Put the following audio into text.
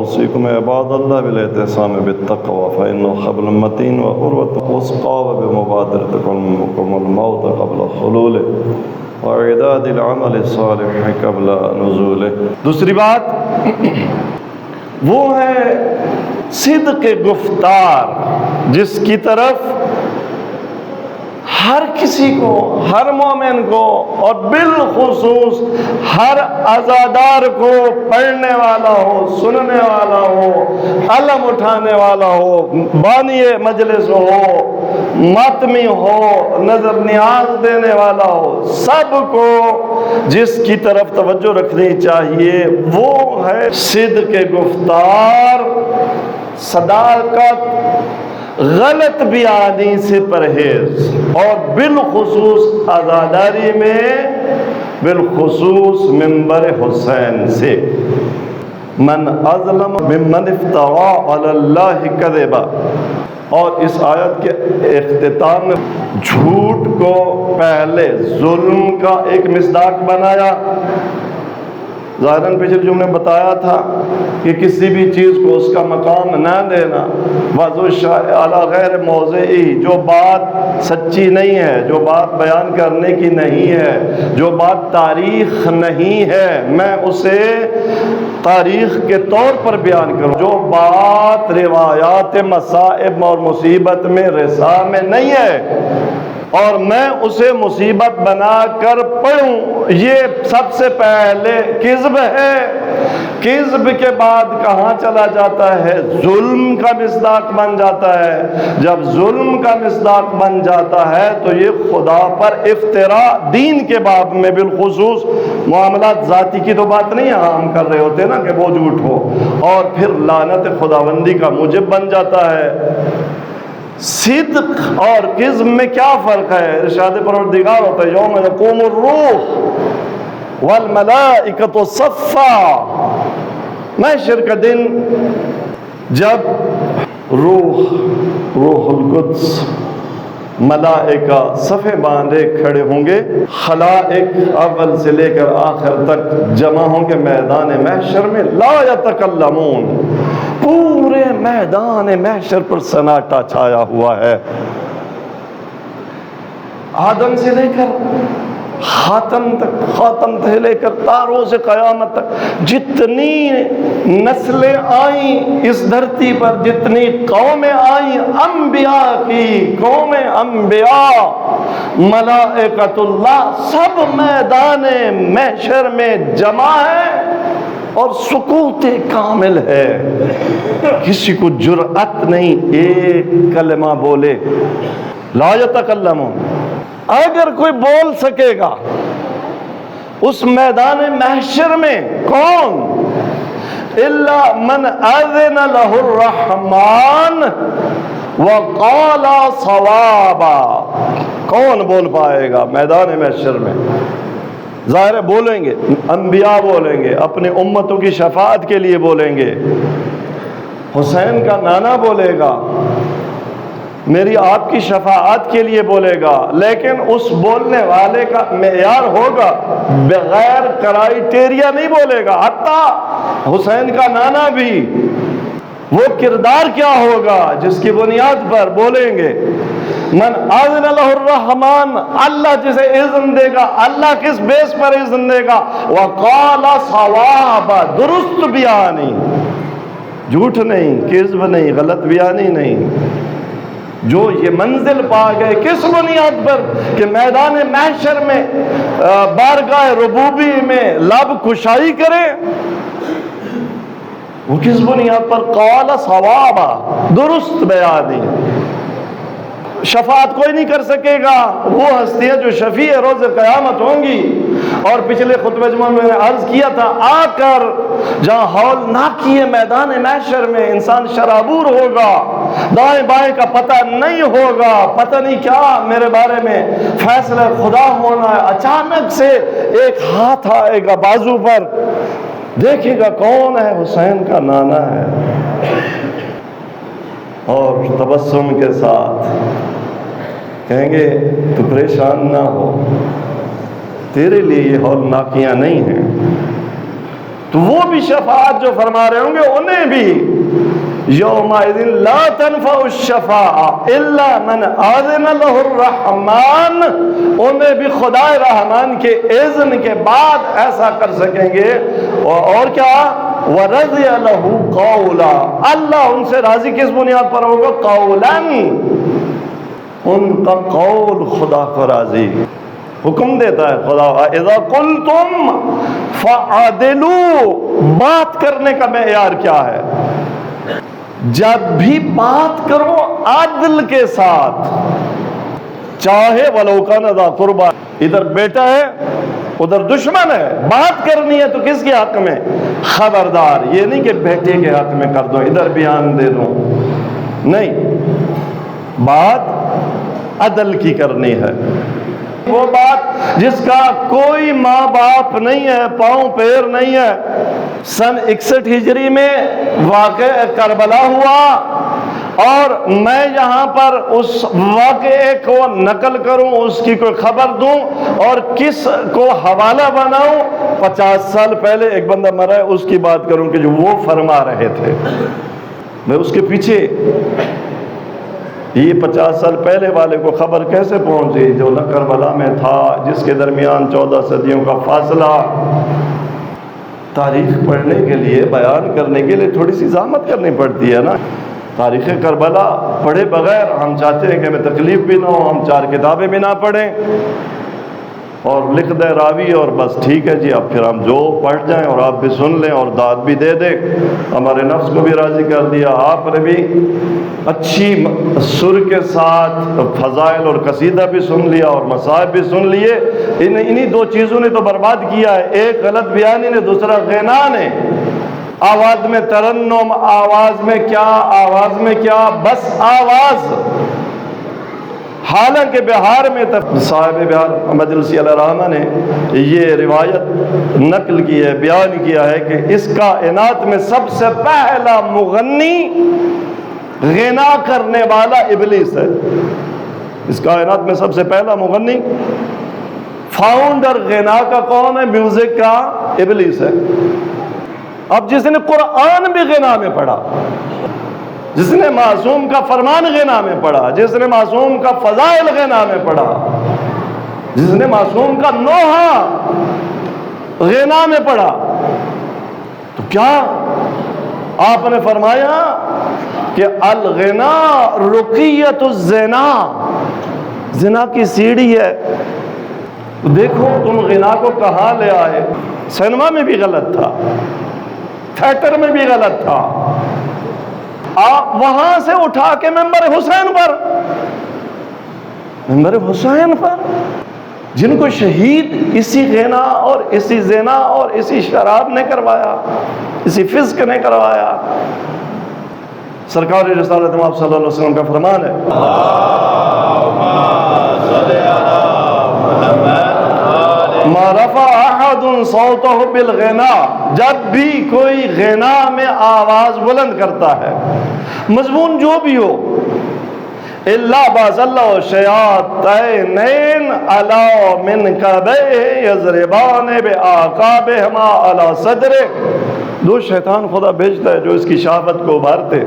اوصیکم عباد اللہ بالاعتصام بالتقوی فإنه حبل متین وعروة وثقی وبمبادرتکم الموت قبل خلوله وإعداد العمل الصالح قبل نزوله۔ دوسری بات وہ ہے صدق گفتار، جس کی طرف ہر کسی کو، ہر مومن کو اور بالخصوص ہر عزادار کو، پڑھنے والا ہو، سننے والا ہو، علم اٹھانے والا ہو، بانی مجلس ہو، ماتمی ہو، نظر نیاز دینے والا ہو، سب کو جس کی طرف توجہ رکھنی چاہیے وہ ہے صدق گفتار، صداقت، غلط بیانی سے پرہیز، اور بالخصوص عزاداری میں بالخصوص منبر حسین سے۔ من اظلم ممن افترا علی اللہ کذبا، اور اس آیت کے اختتام میں جھوٹ کو پہلے ظلم کا ایک مصداق بنایا۔ ظاہراً پچھلے جملے میں بتایا تھا کہ کسی بھی چیز کو اس کا مقام نہ دینا، وضع علی غیر موضعی، جو بات سچی نہیں ہے، جو بات بیان کرنے کی نہیں ہے، جو بات تاریخ نہیں ہے، میں اسے تاریخ کے طور پر بیان کروں، جو بات روایات مصائب اور مصیبت میں رسا میں نہیں ہے اور میں اسے مصیبت بنا کر پڑھوں، یہ سب سے پہلے کذب ہے۔ کذب کے بعد کہاں چلا جاتا ہے؟ ظلم کا مصداق بن جاتا ہے۔ جب ظلم کا مصداق بن جاتا ہے تو یہ خدا پر افتراء، دین کے باب میں بالخصوص، معاملات ذاتی کی تو بات نہیں ہم کر رہے ہوتے نا کہ وہ جھوٹ ہو، اور پھر لعنت خداوندی کا موجب بن جاتا ہے۔ صدق اور کذب میں کیا فرق ہے؟ ارشاد پروردگار ہوتا ہے یوم یقوم الروح والملائکۃ صفا، محشر کا دن جب روح القدس، ملائکہ صفے باندھے کھڑے ہوں گے، خلائق اول سے لے کر آخر تک جمع ہوں گے میدان محشر میں، لا یتکلمون، پورے میدان محشر پر سناٹا چھایا ہوا ہے۔ آدم سے لے کر خاتم سے لے کر تاروں سے قیامت تک جتنی نسلیں آئیں اس دھرتی پر، جتنی قومیں آئیں، انبیاء کی قوم انبیاء، ملائکۃ اللہ، سب میدان محشر میں جمع ہے اور سکوت کامل ہے، کسی کو جرأت نہیں ایک کلمہ بولے، لا یتکلمون۔ اگر کوئی بول سکے گا اس میدان محشر میں، کون؟ الا من اذن له الرحمن وقال صوابا، کون بول پائے گا میدان محشر میں؟ ظاہر ہے بولیں گے، انبیاء بولیں گے، اپنے امتوں کی شفاعت کے لیے بولیں گے، حسین کا نانا بولے گا، میری آپ کی شفاعت کے لیے بولے گا، لیکن اس بولنے والے کا معیار ہوگا، بغیر کرائیٹیریا نہیں بولے گا۔ حتیٰ حسین کا نانا بھی، وہ کردار کیا ہوگا جس کی بنیاد پر بولیں گے؟ من اذن له الرحمن، اللہ جسے اذن دے گا، اللہ کس بیس پر اذن دے گا؟ وقال صوابا، درست بیانی، جھوٹ نہیں، کذب نہیں، غلط بیانی نہیں۔ جو یہ منزل پا گئے کس بنیاد پر؟ کہ میدان محشر میں بارگاہ ربوبی میں لب کشائی کرے، وہ کس بنیاد پر؟ قال صوابا، درست بیانی۔ شفاعت کوئی نہیں کر سکے گا، وہ ہستیاں جو شفیع روز قیامت ہوں گی۔ اور پچھلے خطبہ جمعہ میں نے عرض کیا تھا، آ کر جہاں ہول نہ کیے میدان محشر میں انسان شرابور ہوگا، دائیں بائیں کا پتہ نہیں ہوگا، پتہ نہیں کیا میرے بارے میں فیصلہ خدا ہونا ہے، اچانک سے ایک ہاتھ آئے گا بازو پر، دیکھے گا کون ہے؟ حسین کا نانا ہے، اور تبسم کے ساتھ کہیں گے تو پریشان نہ ہو، تیرے لیے یہ ہولناکیاں نہیں ہیں، تو وہ بھی شفاعت جو فرما رہے ہوں گے انہیں بھی یومئذ لا تنفع الشفاعۃ الا من اذن له الرحمن، انہیں بھی خدا رحمان کے اذن کے بعد ایسا کر سکیں گے. اور کیا؟ وَرَضِيَ لَهُ قَوْلًا، اللہ ان سے راضی کس بنیاد پر ہوگا؟ قولاً، ان کا قول خدا کو راضی. حکم دیتا ہے خدا اذا قلتم فعدلوا، بات کرنے کا معیار کیا ہے؟ جب بھی بات کرو عدل کے ساتھ، چاہے ولو کان ذا قربا، ادھر بیٹا ہے ادھر دشمن ہے، بات کرنی ہے تو کس کے حق میں؟ خبردار یہ نہیں کہ بیٹے کے حق میں کر دو، ادھر بیان دے دو، نہیں، بات عدل کی کرنی ہے. وہ بات جس کا کوئی ماں باپ نہیں ہے، پاؤں پیر نہیں ہے. سن 61 ہجری میں واقع کربلا ہوا اور میں یہاں پر اس واقعے کو نقل کروں، اس کی کوئی خبر دوں اور کس کو حوالہ بناؤں. 50 سال پہلے ایک بندہ مرا ہے، اس کی بات کروں کہ جو وہ فرما رہے تھے. میں اس کے پیچھے یہ 50 سال پہلے والے کو خبر کیسے پہنچی جو نہ کربلا میں تھا، جس کے درمیان 14 صدیوں کا فاصلہ. تاریخ پڑھنے کے لیے، بیان کرنے کے لیے تھوڑی سی زحمت کرنی پڑتی ہے نا. تاریخ کربلا پڑھے بغیر ہم چاہتے ہیں کہ ہمیں تکلیف بھی نہ ہو، ہم 4 کتابیں بھی نہ پڑھیں اور لکھ دے راوی اور بس ٹھیک ہے جی، اب پھر ہم جو پڑھ جائیں اور آپ بھی سن لیں اور داد بھی دے دیں. ہمارے نفس کو بھی راضی کر دیا، آپ نے بھی اچھی سر کے ساتھ فضائل اور قصیدہ بھی سن لیا اور مصائب بھی سن لیے. انہی 2 چیزوں نے تو برباد کیا ہے، ایک غلط بیانی نے، دوسرا غنا نے. آواز میں ترنم، آواز میں کیا بس آواز. حالانکہ بہار میں صاحب بہار مجلسی علیہ رحمہ نے یہ روایت نقل کی ہے، بیان کیا ہے کہ اس کائنات میں سب سے پہلا مغنی، غنا کرنے والا ابلیس ہے. اس کائنات میں سب سے پہلا مغنی، فاؤنڈر غنا کا کون ہے؟ میوزک کا ابلیس ہے. اب جس نے قرآن بھی غنا میں پڑھا، جس نے معصوم کا فرمان غنا میں پڑھا، جس نے معصوم کا فضائل غنا میں پڑھا، جس نے معصوم کا نوحہ غنا میں پڑھا، تو کیا آپ نے فرمایا کہ الغنا رقیت الزنا، زنا کی سیڑھی ہے. دیکھو تم غنا کو کہاں لے آئے. سینما میں بھی غلط تھا، تھیٹر میں بھی غلط تھا، آپ وہاں سے اٹھا کے ممبر حسین پر جن کو شہید اسی غنا اور اسی زنا اور اسی شراب نے کروایا، اسی فسق نے کروایا. سرکار رسالت آپ صلی اللہ علیہ وسلم کا فرمان ہے، ما رفع احد صوته بالغنا، جب بھی کوئی غنا میں آواز بلند کرتا ہے، مضمون جو بھی ہو، الا باز اللہ شیاطین علی منکبیہ یضربان باعقابہما علی صدرہ، 2 شیطان خدا بھیجتا ہے جو اس کی شہوت کو ابھارتے